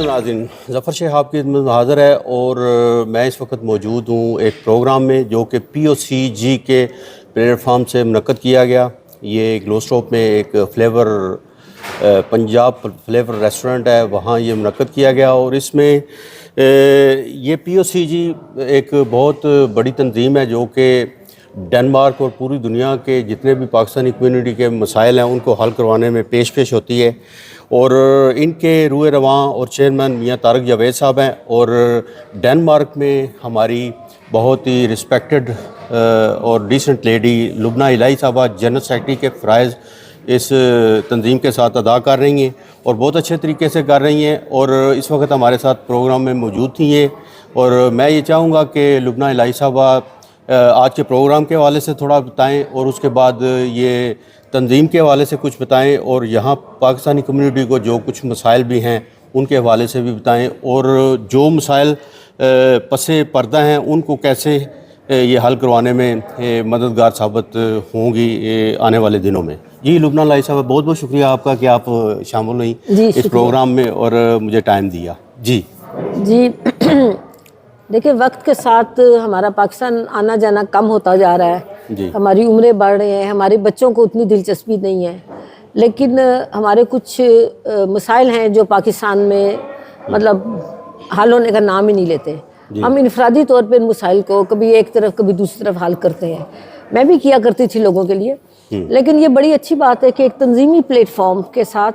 नाज़रीन, ज़फ़र शेख आपकी खिदमत में हाज़िर है और मैं इस वक्त मौजूद हूँ एक प्रोग्राम में जो कि POCG के प्लेटफार्म से मुनक़्क़द किया गया। ये ग्लोस्टॉप में एक फ्लेवर पंजाब फ्लेवर रेस्टोरेंट है, वहाँ ये मुनक़्क़द किया गया और इसमें ये POCG एक बहुत बड़ी तंजीम है जो कि डेनमार्क और पूरी दुनिया के जितने भी पाकिस्तानी कम्युनिटी के मसाइल हैं उनको हल करवाने में पेश होती है। और इनके रूए रवां और चेयरमैन मियाँ तारक जावेद साहब हैं और डेनमार्क में हमारी बहुत ही रिस्पेक्टेड और डिसेंट लेडी लुबना इलाही साहबा जनरल सेक्रेटरी के फ़राइज़ इस तंजीम के साथ अदा कर रही हैं और बहुत अच्छे तरीके से कर रही हैं और इस वक्त हमारे साथ प्रोग्राम में मौजूद थी ये। और मैं ये चाहूँगा कि लुबना इलाही साहबा आज के प्रोग्राम के हवाले से थोड़ा बताएं और उसके बाद ये तंजीम के हवाले से कुछ बताएं और यहाँ पाकिस्तानी कम्युनिटी को जो कुछ मसाइल भी हैं उनके हवाले से भी बताएं और जो मसाइल पसे पर्दा हैं उनको कैसे ये हल करवाने में मददगार साबित होंगी आने वाले दिनों में। जी लुबना इलाही साहब, बहुत बहुत शुक्रिया आपका कि आप शामिल हुई इस प्रोग्राम में और मुझे टाइम दिया। जी देखिए, वक्त के साथ हमारा पाकिस्तान आना जाना कम होता जा रहा है, हमारी उम्रें बढ़ रही हैं, हमारे बच्चों को उतनी दिलचस्पी नहीं है, लेकिन हमारे कुछ मसाइल हैं जो पाकिस्तान में मतलब हल होने का नाम ही नहीं लेते। हम इनफरादी तौर पे इन मसाइल को कभी एक तरफ कभी दूसरी तरफ हल करते हैं। मैं भी किया करती थी लोगों के लिए, लेकिन ये बड़ी अच्छी बात है कि एक तंजीमी प्लेटफॉर्म के साथ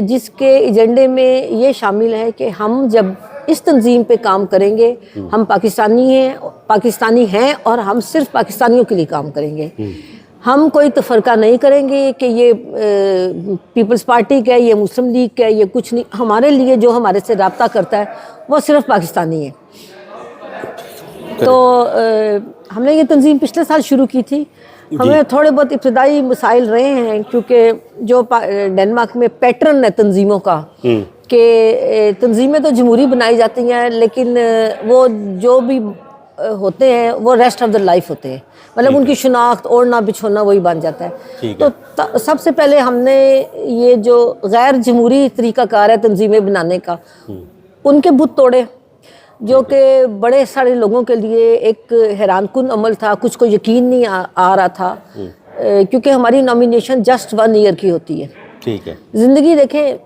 जिसके एजेंडे में ये शामिल है कि हम जब इस तंजीम पे काम करेंगे, हम पाकिस्तानी हैं और हम सिर्फ पाकिस्तानियों के लिए काम करेंगे। हम कोई तफरका नहीं करेंगे कि ये पीपल्स पार्टी का है, ये मुस्लिम लीग का है, ये कुछ नहीं। हमारे लिए जो हमारे से रब्ता करता है वो सिर्फ पाकिस्तानी है। तो हमने ये तंजीम पिछले साल शुरू की थी। हमें थोड़े बहुत इब्तदाई मसाइल रहे हैं क्योंकि जो डेनमार्क में पैटर्न है तंजीमों का कि तंजीमें तो जमहूरी बनाई जाती हैं, लेकिन वो जो भी होते हैं वो रेस्ट ऑफ द लाइफ होते हैं, मतलब उनकी शनाख्त ओढ़ना बिछोना वही बन जाता है। तो सबसे पहले हमने ये जो गैर जमहूरी तरीक़ाकार है तंजीमें बनाने का, उनके बुत तोड़े जो कि बड़े सारे लोगों के लिए एक हैरानकुन अमल था, कुछ को यकीन नहीं आ रहा था क्योंकि हमारी नॉमिनेशन जस्ट 1 ईयर की होती है। ठीक है, ज़िंदगी देखें,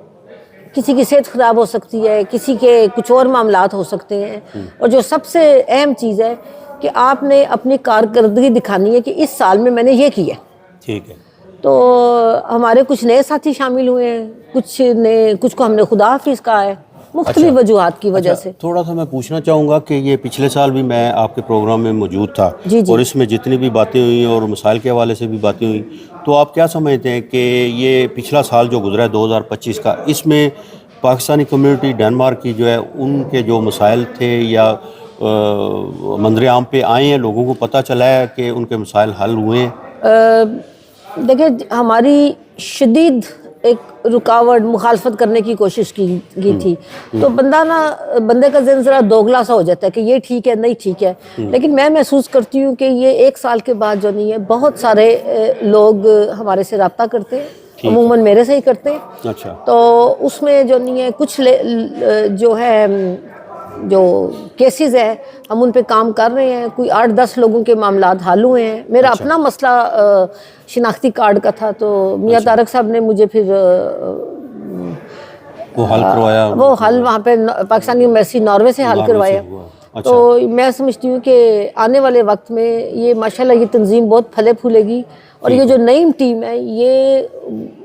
किसी की सेहत ख़राब हो सकती है, किसी के कुछ और मामलात हो सकते हैं, और जो सबसे अहम चीज़ है कि आपने अपनी कारकर्दगी दिखानी है कि इस साल में मैंने ये किया। ठीक है। तो हमारे कुछ नए साथी शामिल हुए हैं, कुछ को हमने खुदा हाफिज़ कहा है मुख्तलिफ वजूहात की वजह से। थोड़ा सा मैं पूछना चाहूँगा कि ये पिछले साल भी मैं आपके प्रोग्राम में मौजूद था और इसमें जितनी भी बातें हुई और मसाइल के हवाले से भी बातें हुई, तो आप क्या समझते हैं कि ये पिछला साल जो गुजरा है 2025 का, इसमें पाकिस्तानी कम्युनिटी डेनमार्क की जो है उनके जो मसाइल थे या मंजर आम पे आए हैं, लोगों को पता चला है कि उनके मसाइल हल हुए हैं? देखिए, हमारी शदीद एक रुकावट मुखालफत करने की कोशिश की थी, तो बंदे का ज़हन ज़रा दोगला सा हो जाता है कि ये ठीक है नहीं ठीक है। लेकिन मैं महसूस करती हूँ कि ये 1 साल के बाद जो नहीं है, बहुत सारे लोग हमारे से रब्ता करते हैं, अमूमन मेरे से ही करते हैं। अच्छा। तो उसमें जो नहीं है कुछ जो है जो केसेस है हम उन पे काम कर रहे हैं। कोई 8-10 लोगों के मामलात हल हुए हैं। मेरा अपना मसला शिनाख्ती कार्ड का था, तो मियाँ तारक साहब ने मुझे फिर वो हल करवाया, वो हल वहाँ पे पाकिस्तानी एम्बेसी नॉर्वे से हल करवाया। अच्छा। तो मैं समझती हूँ कि आने वाले वक्त में ये माशाल्लाह ये तंजीम बहुत फले फूलेगी और ये जो नई टीम है ये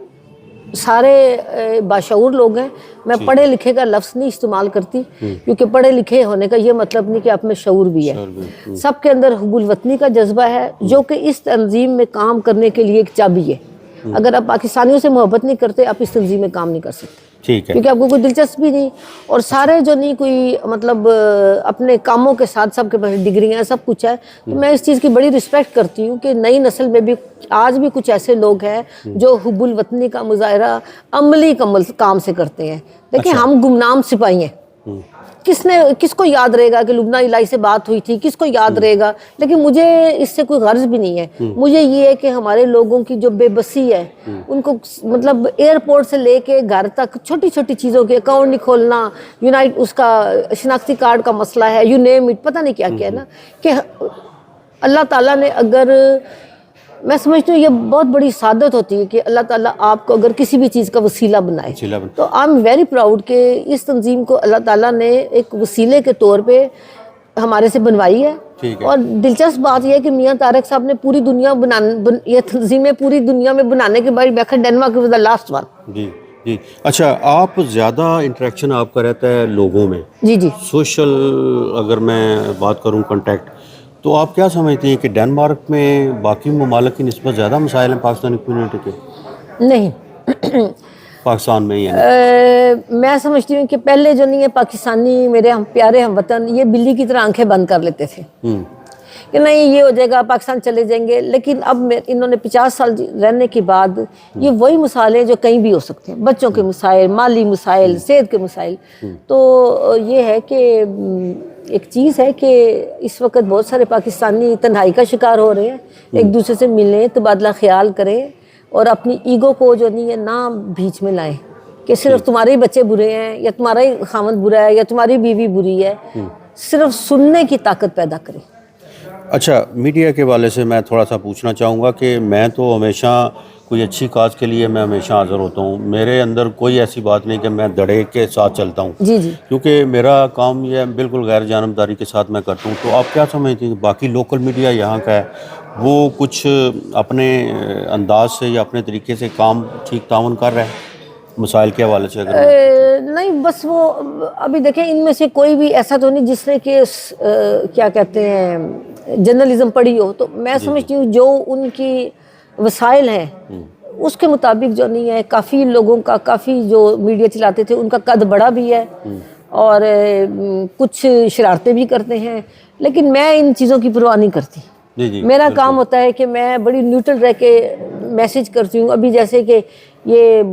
सारे बाशऊर लोग हैं। मैं पढ़े लिखे का लफ्ज़ नहीं इस्तेमाल करती क्योंकि पढ़े लिखे होने का ये मतलब नहीं कि आप में शऊर भी है। सबके अंदर हुब्बुल वतनी का जज्बा है जो कि इस तंजीम में काम करने के लिए एक चाबी है। अगर आप पाकिस्तानियों से मोहब्बत नहीं करते, आप इस तंजीम में काम नहीं कर सकते। ठीक है, क्योंकि आपको कोई दिलचस्पी नहीं, और सारे जो नहीं कोई मतलब अपने कामों के साथ सबके पास डिग्रियाँ सब कुछ है। तो मैं इस चीज़ की बड़ी रिस्पेक्ट करती हूँ कि नई नस्ल में भी आज भी कुछ ऐसे लोग हैं जो हुब्बुल वतनी का मुजाहरा अमली काम से करते हैं। देखिए, हम गुमनाम सिपाही हैं, किसको याद रहेगा कि लुबना इलाही से बात हुई थी, किसको याद रहेगा। लेकिन मुझे इससे कोई गर्ज भी नहीं है। मुझे ये है कि हमारे लोगों की जो बेबसी है उनको, मतलब एयरपोर्ट से लेके घर तक छोटी छोटी चीज़ों के अकाउंट नहीं खोलना, यूनाइट उसका शिनाख्ती कार्ड का मसला है, यू नेम इट, पता नहीं क्या क्या है ना, कि अल्लाह ताला ने, अगर मैं समझती हूँ ये बहुत बड़ी सादत होती है कि अल्लाह ताला आपको अगर किसी भी चीज़ का वसीला बनाए, तो आई एम वेरी प्राउड कि इस तंजीम को अल्लाह ताला ने एक वसीले के तौर पे हमारे से बनवाई है। और दिलचस्प बात यह है कि मियाँ तारक साहब ने पूरी दुनिया ये तंजीमें पूरी दुनिया में बनाने के बाद बैठा, Denmark was the last one. जी जी। अच्छा, आप ज़्यादा इंटरेक्शन आपका रहता है लोगों में? जी जी। सोशल अगर मैं बात करूँ कांटेक्ट, तो आप क्या समझती हैं कि डेनमार्क में बाकी ममालिक की निस्बत ज़्यादा मसाइल हैं पाकिस्तानी कम्यूनिटी के? नहीं पाकिस्तान में ही मैं समझती हूँ कि पहले जो नहीं है पाकिस्तानी मेरे हम प्यारे हम वतन ये बिल्ली की तरह आंखें बंद कर लेते थे कि नहीं ये हो जाएगा, पाकिस्तान चले जाएंगे। लेकिन अब इन्होंने 50 साल रहने के बाद ये वही मसाले हैं जो कहीं भी हो सकते हैं, बच्चों के मसाइल, माली मसाइल, सेहत के मसाइल। तो ये है कि एक चीज़ है कि इस वक्त बहुत सारे पाकिस्तानी तन्हाई का शिकार हो रहे हैं, एक दूसरे से मिलें, तबादला ख्याल करें और अपनी ईगो को जो नहीं है ना बीच में लाएं कि सिर्फ तुम्हारे ही बच्चे बुरे हैं या तुम्हारा ही खामद बुरा है या तुम्हारी बीवी बुरी है। सिर्फ सुनने की ताकत पैदा करें। अच्छा, मीडिया के वाले से मैं थोड़ा सा पूछना चाहूँगा कि मैं तो हमेशा कोई अच्छी काज के लिए मैं हमेशा हाज़िर होता हूँ, मेरे अंदर कोई ऐसी बात नहीं कि मैं धड़े के साथ चलता हूँ। जी जी। क्योंकि मेरा काम ये बिल्कुल गैर जानबदारी के साथ मैं करता हूँ। तो आप क्या समझती हैं बाकी लोकल मीडिया यहाँ का है वो कुछ अपने अंदाज से या अपने तरीके से काम ठीक तावन कर रहा है मसाइल के हवाले से? अगर नहीं, बस वो अभी देखें इनमें से कोई भी ऐसा तो नहीं जिसने कि क्या कहते हैं जर्नलिज्म पढ़ी हो। तो मैं समझती हूँ जो उनकी वसाइल हैं उसके मुताबिक जो नहीं है, काफ़ी लोगों का, काफ़ी जो मीडिया चलाते थे उनका कद बड़ा भी है और कुछ शरारतें भी करते हैं, लेकिन मैं इन चीज़ों की परवाह नहीं करती। जी जी, मेरा काम होता है कि मैं बड़ी न्यूट्रल रह के मैसेज करती हूँ। अभी जैसे कि ये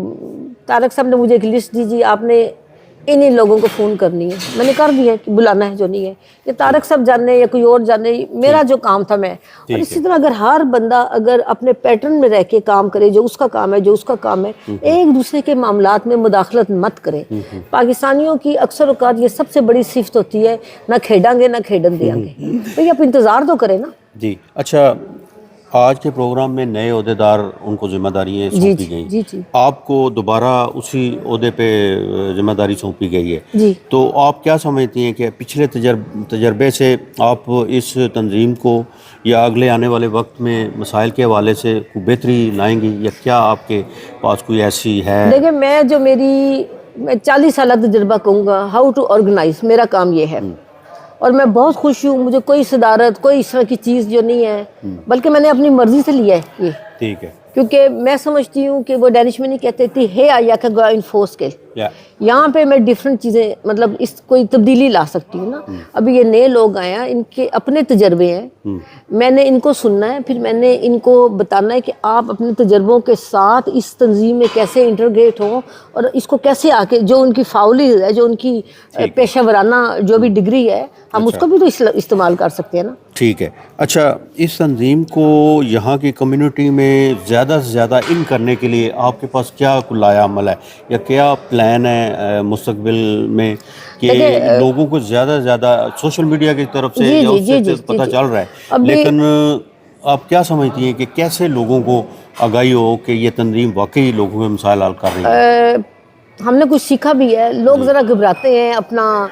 तारक साहब ने मुझे एक लिस्ट दी जी, आपने इन लोगों को फ़ोन करनी है, मैंने कर दिया कि बुलाना है जो नहीं है, ये तारक साहब जाने या कोई और जाने, मेरा जो काम था मैं। और इसी तरह अगर हर बंदा अगर अपने पैटर्न में रह के काम करे, जो उसका काम है, जो उसका काम है, एक दूसरे के मामलात में मुदाखलत मत करे। पाकिस्तानियों की अक्सर औकात ये सबसे बड़ी सिफत होती है, ना खेडांगे ना खेडन देंगे। भाई आप इंतज़ार तो करें ना। जी। अच्छा, आज के प्रोग्राम में नए ओहदेदार उनको जिम्मेदारियाँ सौंपी गई, आपको दोबारा उसी ओहदे पे जिम्मेदारी सौंपी गई है। जी। तो आप क्या समझती हैं कि पिछले तजर्बे से आप इस तंजीम को या अगले आने वाले वक्त में मसाइल के हवाले से बेहतरी लाएंगी या क्या आपके पास कोई ऐसी है? देखिए, मैं 40 साल तजर्बा कहूँगा हाउ टू ऑर्गेनाइज, मेरा काम ये है और मैं बहुत खुश हूँ। मुझे कोई सदारत, कोई इस तरह की चीज़ जो नहीं है, बल्कि मैंने अपनी मर्जी से लिया है ये। ठीक है। क्योंकि मैं समझती हूँ कि वो डैनिश में नहीं कहते थे हे आया का गो इन फोर्स के, यहाँ पे मैं डिफरेंट चीज़ें मतलब इस कोई तब्दीली ला सकती हूँ ना। अभी ये नए लोग आए हैं, इनके अपने तजर्बे हैं, मैंने इनको सुनना है, फिर मैंने इनको बताना है कि आप अपने तजर्बों के साथ इस तंजीम में कैसे इंटरग्रेट हो और इसको कैसे आके जो उनकी फाउली है, जो उनकी पेशा वराना जो भी डिग्री है, हम उसको भी तो इस्तेमाल कर सकते हैं ना। ठीक है। अच्छा, इस तंजीम को यहाँ की कम्युनिटी में ज़्यादा से ज़्यादा इन करने के लिए आपके पास क्या लाया अमल है या क्या प्लान है मुस्तकबिल में कि लोगों को ज़्यादा से ज़्यादा सोशल मीडिया की तरफ से या उससे पता चल रहा है, लेकिन आप क्या समझती हैं कि कैसे लोगों को आगाही हो कि ये तंजीम वाकई लोगों के मसाइल हल कर रही है? हमने कुछ सीखा भी है, लोग ज़रा घबराते हैं अपना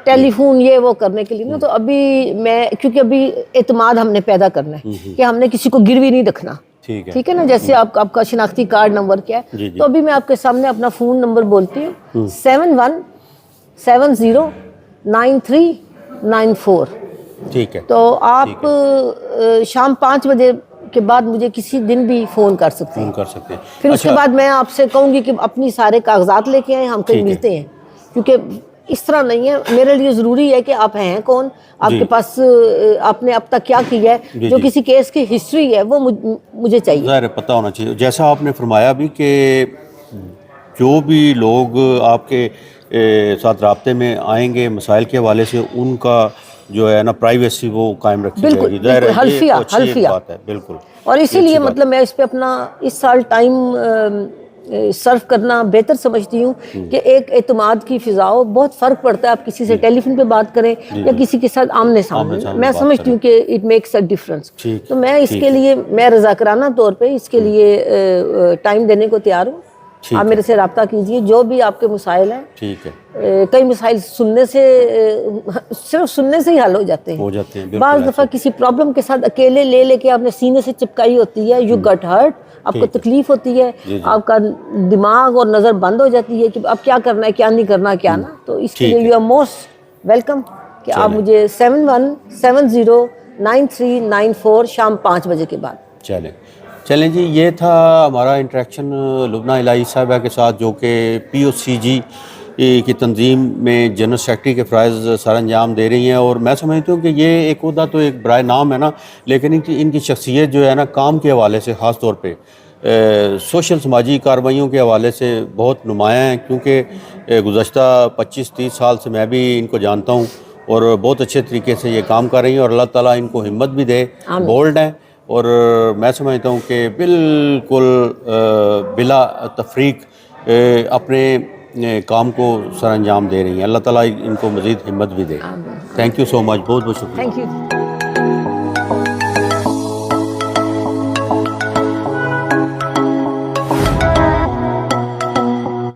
टेलीफोन ये वो करने के लिए ना। तो अभी मैं, क्योंकि अभी एतमाद हमने पैदा करना है कि हमने किसी को गिरवी नहीं रखना। ठीक है ना। जैसे आपका शिनाख्ती कार्ड नंबर क्या है, तो अभी मैं आपके सामने अपना फ़ोन नंबर बोलती हूँ 71709394। ठीक है। तो आप शाम 5 बजे के बाद मुझे किसी दिन भी फ़ोन कर सकते हैं। फिर उसके बाद मैं आपसे कहूँगी कि अपनी सारे कागजात लेके आए, हम कहीं मिलते हैं। क्योंकि इस तरह नहीं है, मेरे लिए ज़रूरी है कि आप हैं कौन, आपके पास आपने अब तक क्या किया है, जो किसी केस की हिस्ट्री है वो मुझे चाहिए। ज़ाहिर पता होना चाहिए। जैसा आपने फरमाया भी कि जो भी लोग आपके ساتھ رابطے میں آئیں گے مسائل کے حوالے سے، ان کا جو ہے نا پرائیویسی وہ قائم رکھی جائے گی. ظاہر ہے یہ حلفیہ تو اچھی ایک بات ہے. بالکل. اور اسی لیے مطلب میں اس پہ اپنا اس سال ٹائم صرف کرنا بہتر سمجھتی ہوں کہ ایک اعتماد کی فضا ہو. بہت فرق پڑتا ہے آپ کسی سے ٹیلی فون پہ بات کریں یا کسی کے ساتھ آمنے سامنے. میں سمجھتی ہوں کہ اٹ میکس اے ڈفرنس. تو میں اس کے لیے میں رضاکرانہ طور پہ اس کے لیے ٹائم دینے کو تیار ہوں. آپ میرے سے رابطہ کیجئے، جو بھی آپ کے مسائل ہیں. ٹھیک ہے. کئی مسائل سننے سے صرف سننے سے ہی حل ہو جاتے ہیں. بعض دفعہ کسی پرابلم کے ساتھ اکیلے لے کے آپ نے سینے سے چپکائی ہوتی ہے، یو گٹ ہرٹ، آپ کو تکلیف ہوتی ہے، آپ کا دماغ اور نظر بند ہو جاتی ہے کہ اب کیا کرنا ہے، کیا نہیں کرنا، کیا نا. تو اس کے لیے یو آر موسٹ ویلکم کہ آپ مجھے 71709394 شام 5 بجے کے بعد. چلیں جی، یہ تھا ہمارا انٹریکشن لبنہ الہی صاحبہ کے ساتھ، جو کہ پی او سی جی کی تنظیم میں جنرل سیکرٹری کے فرائض سر انجام دے رہی ہیں. اور میں سمجھتا ہوں کہ یہ ایک عہدہ تو ایک برائے نام ہے نا، لیکن ان کی شخصیت جو ہے نا کام کے حوالے سے خاص طور پہ سوشل سماجی کارروائیوں کے حوالے سے بہت نمایاں ہیں. کیونکہ گزشتہ 25-30 سال سے میں بھی ان کو جانتا ہوں اور بہت اچھے طریقے سے یہ کام کر رہی ہیں. اور اللہ تعالیٰ ان کو ہمت بھی دے. بولڈ ہیں اور میں سمجھتا ہوں کہ بالکل بلا تفریق اپنے کام کو سر انجام دے رہی ہیں. اللہ تعالیٰ ان کو مزید ہمت بھی دے. تھینک یو سو مچ. بہت بہت شکریہ. Thank you.